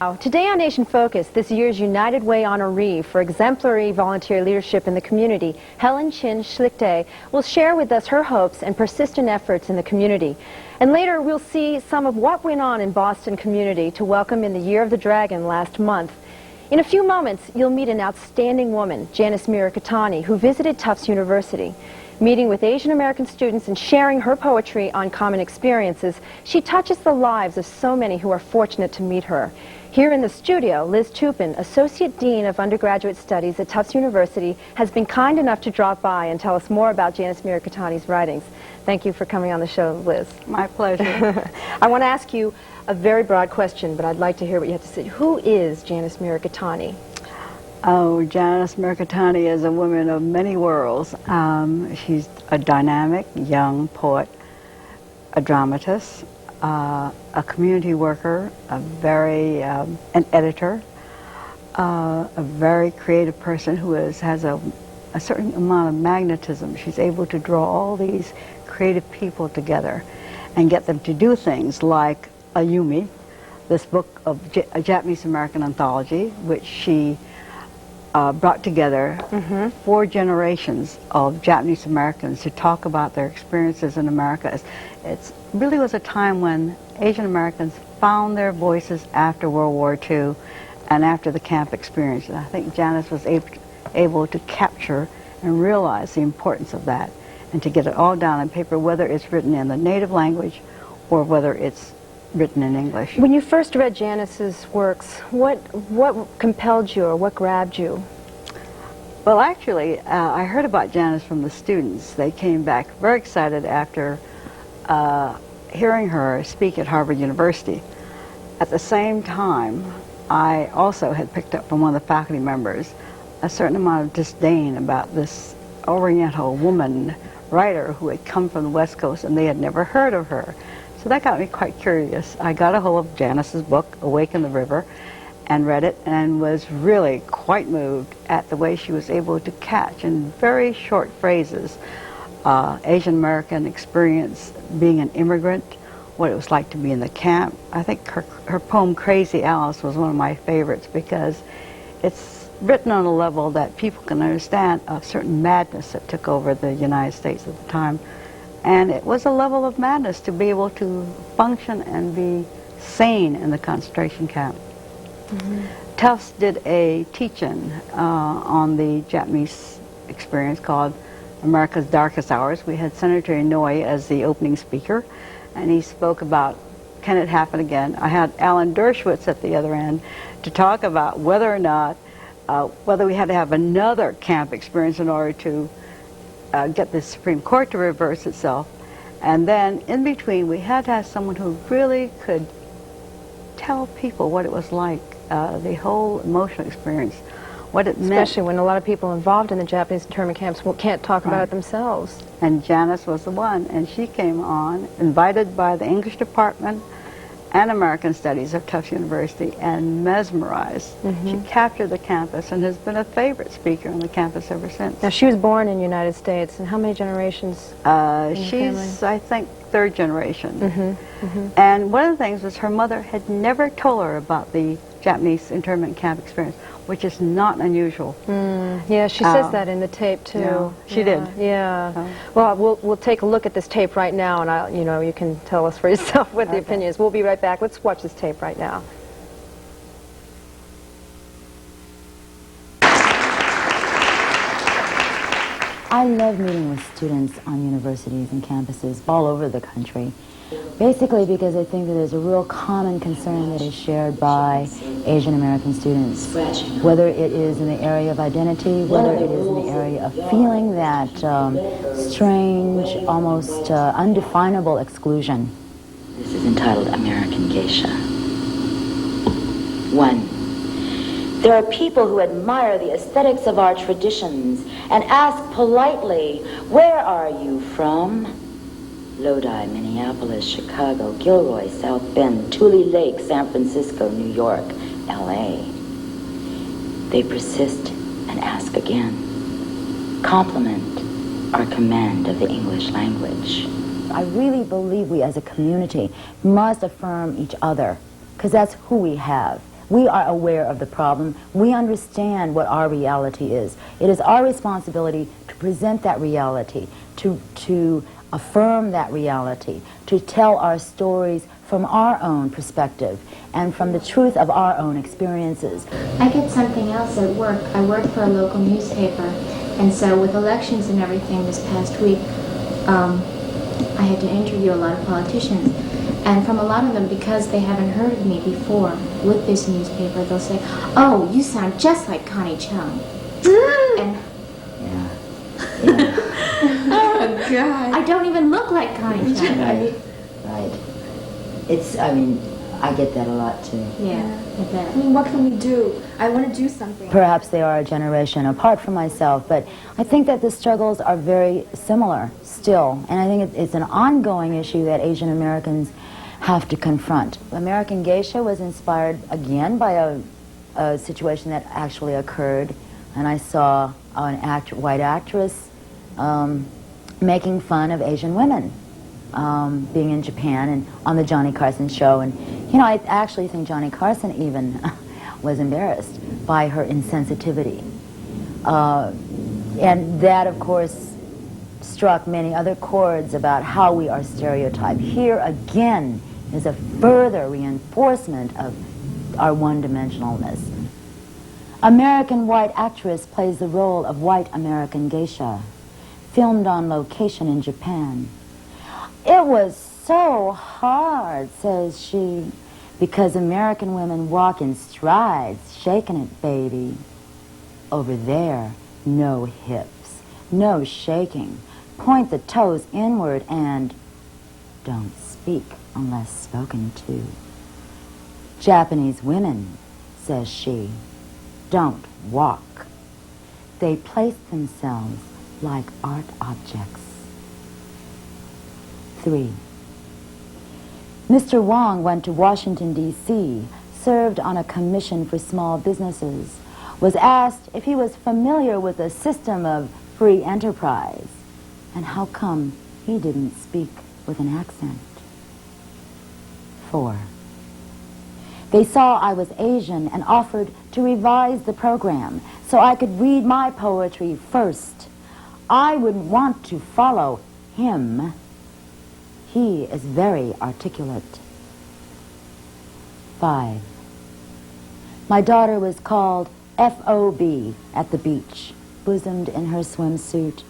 Today on Nation Focus, this year's United Way honoree for exemplary volunteer leadership in the community, Helen Chin Schlichte, will share with us her hopes and persistent efforts in the community. And later we'll see some of what went on in Boston community to welcome in the Year of the Dragon last month. In a few moments, you'll meet an outstanding woman, Janice Mirikitani, who visited Tufts University. Meeting with Asian American students and sharing her poetry on common experiences, she touches the lives of so many who are fortunate to meet her. Here in the studio, Liz Tupin, Associate Dean of Undergraduate Studies at Tufts University, has been kind enough to drop by and tell us more about Janice Mirikitani's writings. Thank you for coming on the show, Liz. My pleasure. I want to ask you a very broad question, but I'd like to hear what you have to say. Who is Janice Mirikitani? Oh, Janice Mirikitani is a woman of many worlds. She's a dynamic young poet, a dramatist, a community worker, an editor, a very creative person who has a certain amount of magnetism. She's able to draw all these creative people together and get them to do things like Ayumi, this book of a Japanese American anthology, which she brought together 4 generations of Japanese Americans to talk about their experiences in America. It really was a time when Asian Americans found their voices after World War II and after the camp experience. And I think Janice was able to capture and realize the importance of that and to get it all down on paper, whether it's written in the native language or whether it's written in English. When you first read Janice's works, what compelled you or what grabbed you? Well, actually, I heard about Janice from the students. They came back very excited after hearing her speak at Harvard University. At the same time, I also had picked up from one of the faculty members a certain amount of disdain about this Oriental woman writer who had come from the West Coast and they had never heard of her. So that got me quite curious. I got a hold of Janice's book, Awake in the River, and read it and was really quite moved at the way she was able to catch in very short phrases Asian American experience, being an immigrant, what it was like to be in the camp. I think her poem Crazy Alice was one of my favorites because it's written on a level that people can understand a certain madness that took over the United States at the time. And it was a level of madness to be able to function and be sane in the concentration camp. Tufts did a teach-in on the Japanese experience called America's Darkest Hours. We had Senator Inouye as the opening speaker, and he spoke about, can it happen again? I had Alan Dershowitz at the other end to talk about whether or not, whether we had to have another camp experience in order to get the Supreme Court to reverse itself. And then in between we had to have someone who really could tell people what it was like, the whole emotional experience, what it meant. Especially when a lot of people involved in the Japanese internment camps can't talk about it themselves. And Janice was the one, and she came on, invited by the English department and American Studies of Tufts University, and mesmerized. She captured the campus and has been a favorite speaker on the campus ever since. Now, she was born in the United States, and how many generations? She's, I think, 3rd generation. And one of the things was her mother had never told her about the Japanese internment camp experience, which is not unusual. Yeah, she says that in the tape too. Yeah, she did. Yeah. Well, we'll take a look at this tape right now, and you can tell us for yourself what the opinion is. We'll be right back. Let's watch this tape right now. I love meeting with students on universities and campuses all over the country, basically because I think that there's a real common concern that is shared by Asian American students, whether it is in the area of identity, whether it is in the area of feeling that strange, almost undefinable exclusion. This is entitled American Geisha. 1. There are people who admire the aesthetics of our traditions and ask politely, where are you from? Lodi, Minneapolis, Chicago, Gilroy, South Bend, Tule Lake, San Francisco, New York, LA. They persist and ask again. Compliment our command of the English language. I really believe we as a community must affirm each other, because that's who we have. We are aware of the problem. We understand what our reality is. It is our responsibility to present that reality, to affirm that reality, to tell our stories from our own perspective and from the truth of our own experiences. I get something else at work. I work for a local newspaper, and so with elections and everything this past week, I had to interview a lot of politicians. And from a lot of them, because they haven't heard of me before with this newspaper, they'll say, "Oh, you sound just like Connie Chung." And oh, God. I don't even look like Connie Chung. Right. It's, I mean, I get that a lot too. Yeah, I bet. I mean, what can we do? I want to do something. Perhaps they are a generation apart from myself, but I think that the struggles are very similar still. And I think it's an ongoing issue that Asian Americans have to confront. American Geisha was inspired again by a situation that actually occurred, and I saw an white actress making fun of Asian women, being in Japan and on the Johnny Carson show. And you know, I actually think Johnny Carson even was embarrassed by her insensitivity. And that, of course, struck many other chords about how we are stereotyped. Here again is a further reinforcement of our one-dimensionalness. American white actress plays the role of white American geisha, filmed on location in Japan. It was so hard, says she, because American women walk in strides, shaking it, baby. Over there, no hips, no shaking. Point the toes inward and don't speak unless spoken to. Japanese women, says she, don't walk. They place themselves like art objects. 3. Mr. Wong went to Washington, D.C., served on a commission for small businesses, was asked if he was familiar with a system of free enterprise, and how come he didn't speak with an accent. 4. They saw I was Asian and offered to revise the program so I could read my poetry first. I would want to follow him. He is very articulate. 5. My daughter was called F.O.B. at the beach, bosomed in her swimsuit.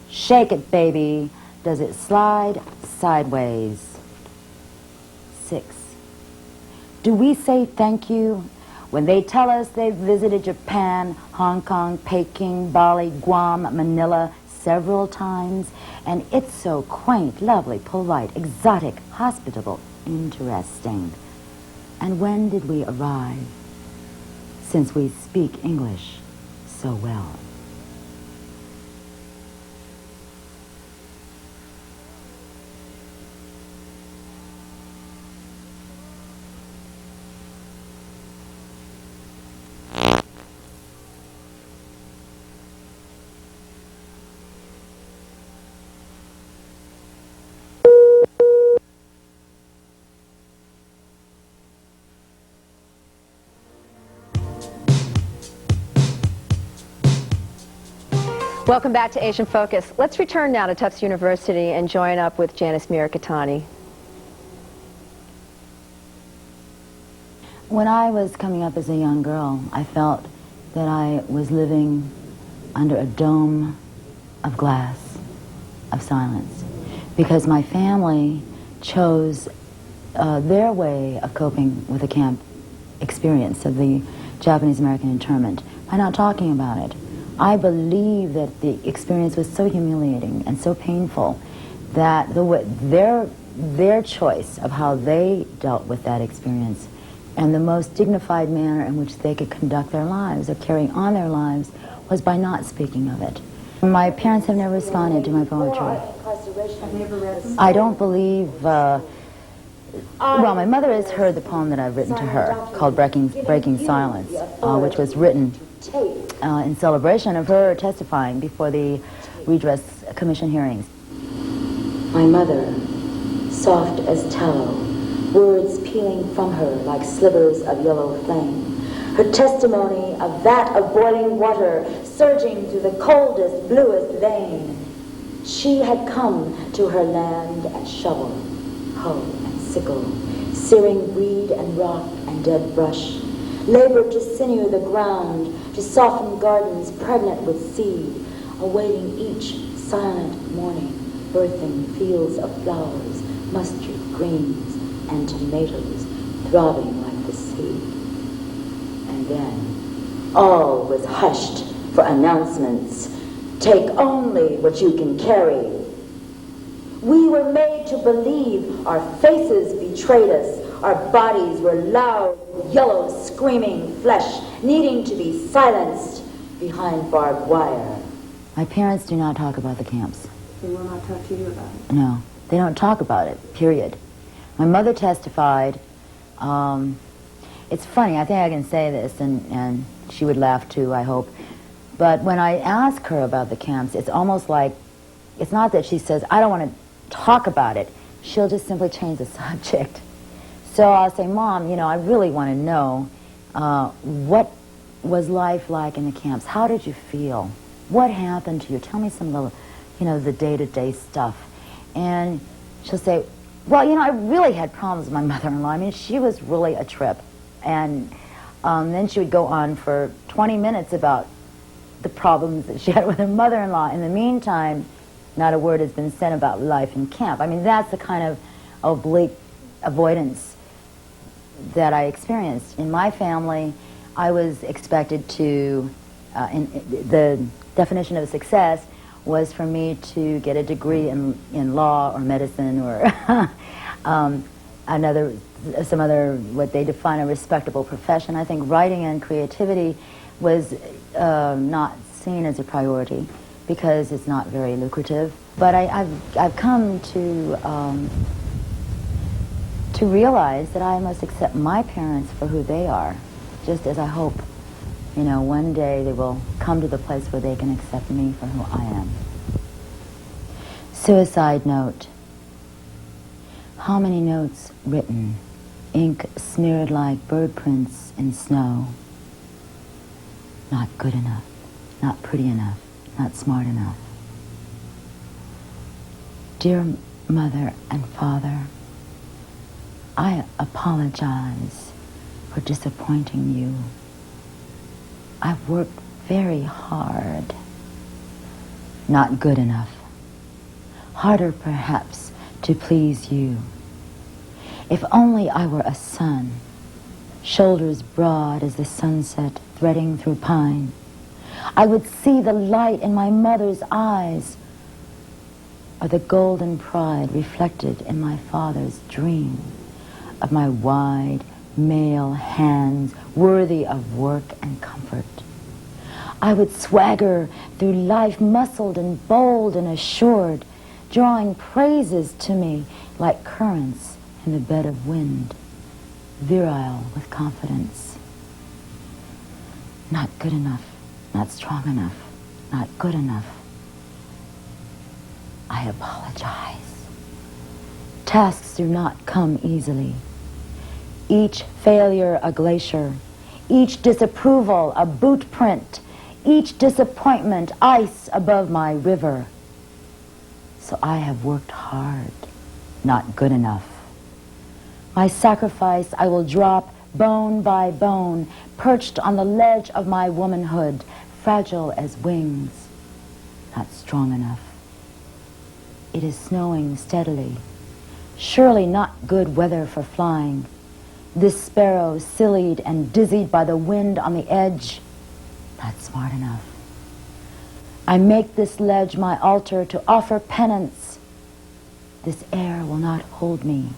Shake it, baby. Does it slide sideways? 6. Do we say thank you when they tell us they've visited Japan, Hong Kong, Peking, Bali, Guam, Manila several times, and it's so quaint, lovely, polite, exotic, hospitable, interesting? And when did we arrive, since we speak English so well? Welcome back to Asian Focus. Let's return now to Tufts University and join up with Janice Mirikitani. When I was coming up as a young girl, I felt that I was living under a dome of glass, of silence, because my family chose their way of coping with the camp experience of the Japanese-American internment by not talking about it. I believe that the experience was so humiliating and so painful that their choice of how they dealt with that experience and the most dignified manner in which they could conduct their lives or carry on their lives was by not speaking of it. My parents have never responded to my poetry. I don't believe, well, my mother has heard the poem that I've written to her called Breaking Silence, which was written in celebration of her testifying before the Redress Commission hearings. My mother, soft as tallow, words peeling from her like slivers of yellow flame. Her testimony, a vat of boiling water surging through the coldest, bluest vein. She had come to her land at shovel, hoe, and sickle, searing reed and rock and dead brush, labored to sinew the ground, to soften gardens pregnant with seed, awaiting each silent morning, birthing fields of flowers, mustard greens, and tomatoes throbbing like the sea. And then all was hushed for announcements. Take only what you can carry. We were made to believe our faces betrayed us. Our bodies were loud, yellow, screaming flesh, needing to be silenced behind barbed wire. My parents do not talk about the camps. They will not talk to you about it. No, they don't talk about it, period. My mother testified. It's funny, I think I can say this, and she would laugh too, I hope. But when I ask her about the camps, it's almost like, it's not that she says, I don't want to talk about it. She'll just simply change the subject. So I'll say, Mom, I really want to know what was life like in the camps? How did you feel? What happened to you? Tell me some of the day-to-day stuff. And she'll say, well, I really had problems with my mother-in-law. I mean, she was really a trip. And then she would go on for 20 minutes about the problems that she had with her mother-in-law. In the meantime, not a word has been said about life in camp. I mean, that's the kind of oblique avoidance that I experienced. In my family, I was expected to, the definition of success was for me to get a degree in law or medicine or some other, what they define a respectable profession. I think writing and creativity was not seen as a priority because it's not very lucrative. But I've come to realize that I must accept my parents for who they are, just as I hope, one day they will come to the place where they can accept me for who I am. Suicide note. How many notes written, ink smeared like bird prints in snow. Not good enough, not pretty enough, not smart enough. Dear Mother and Father, I apologize for disappointing you. I've worked very hard. Not good enough. Harder, perhaps, to please you. If only I were a sun, shoulders broad as the sunset threading through pine, I would see the light in my mother's eyes, or the golden pride reflected in my father's dream of my wide, male hands worthy of work and comfort. I would swagger through life muscled and bold and assured, drawing praises to me like currents in the bed of wind, virile with confidence. Not good enough, not strong enough, not good enough. I apologize. Tasks do not come easily. Each failure a glacier, each disapproval a boot print, each disappointment ice above my river. So I have worked hard, not good enough. My sacrifice I will drop bone by bone, perched on the ledge of my womanhood, fragile as wings, not strong enough. It is snowing steadily, surely not good weather for flying. This sparrow, sillied and dizzied by the wind on the edge, not smart enough. I make this ledge my altar to offer penance. This air will not hold me.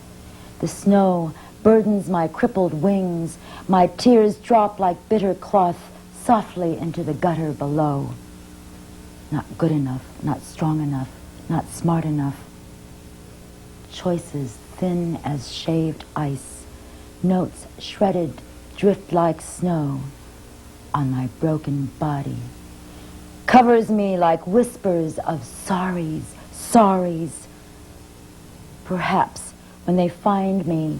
The snow burdens my crippled wings. My tears drop like bitter cloth softly into the gutter below. Not good enough, not strong enough, not smart enough. Choices thin as shaved ice, notes shredded drift like snow on my broken body. Covers me like whispers of sorries, sorries. Perhaps when they find me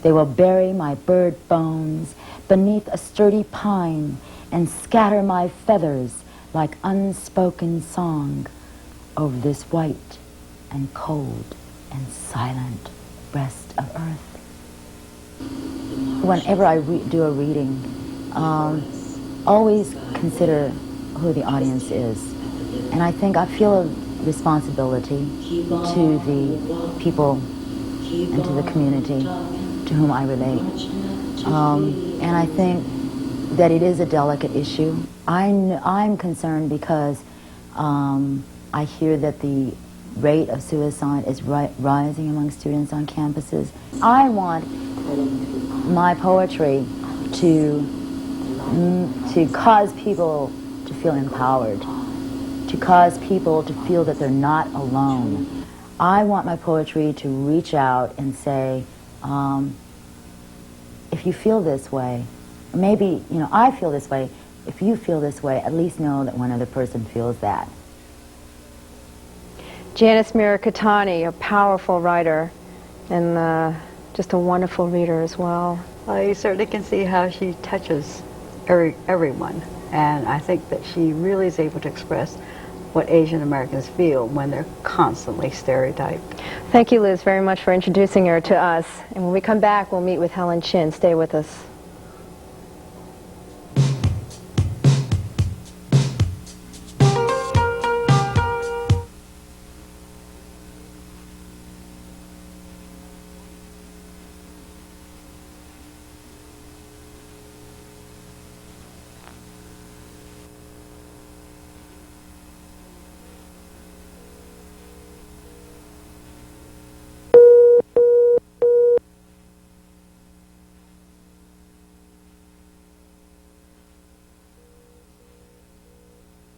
They will bury my bird bones beneath a sturdy pine and scatter my feathers like unspoken song over this white and cold and silent breast of earth. Whenever I do a reading, always consider who the audience is. And I think I feel a responsibility to the people and to the community to whom I relate. And I think that it is a delicate issue. I'm concerned because I hear that the rate of suicide is rising among students on campuses. I want my poetry to cause people to feel empowered, to cause people to feel that they're not alone. I want my poetry to reach out and say, if you feel this way, maybe, I feel this way, if you feel this way, at least know that one other person feels that. Janice Mirikitani, a powerful writer and just a wonderful reader as well. Well, you certainly can see how she touches everyone, and I think that she really is able to express what Asian Americans feel when they're constantly stereotyped. Thank you, Liz, very much for introducing her to us. And when we come back, we'll meet with Helen Chin. Stay with us.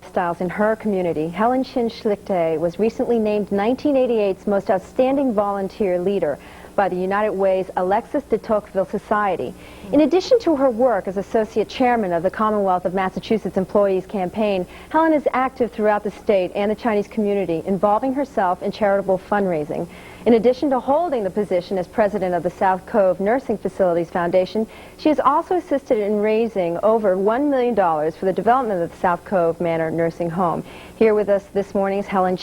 Styles in her community. Helen Chin Schlichte was recently named 1988's Most Outstanding Volunteer Leader by the United Way's Alexis de Tocqueville Society. In addition to her work as Associate Chairman of the Commonwealth of Massachusetts Employees Campaign, Helen is active throughout the state and the Chinese community, involving herself in charitable fundraising. In addition to holding the position as president of the South Cove Nursing Facilities Foundation, she has also assisted in raising over $1 million for the development of the South Cove Manor Nursing Home. Here with us this morning is Helen Chin.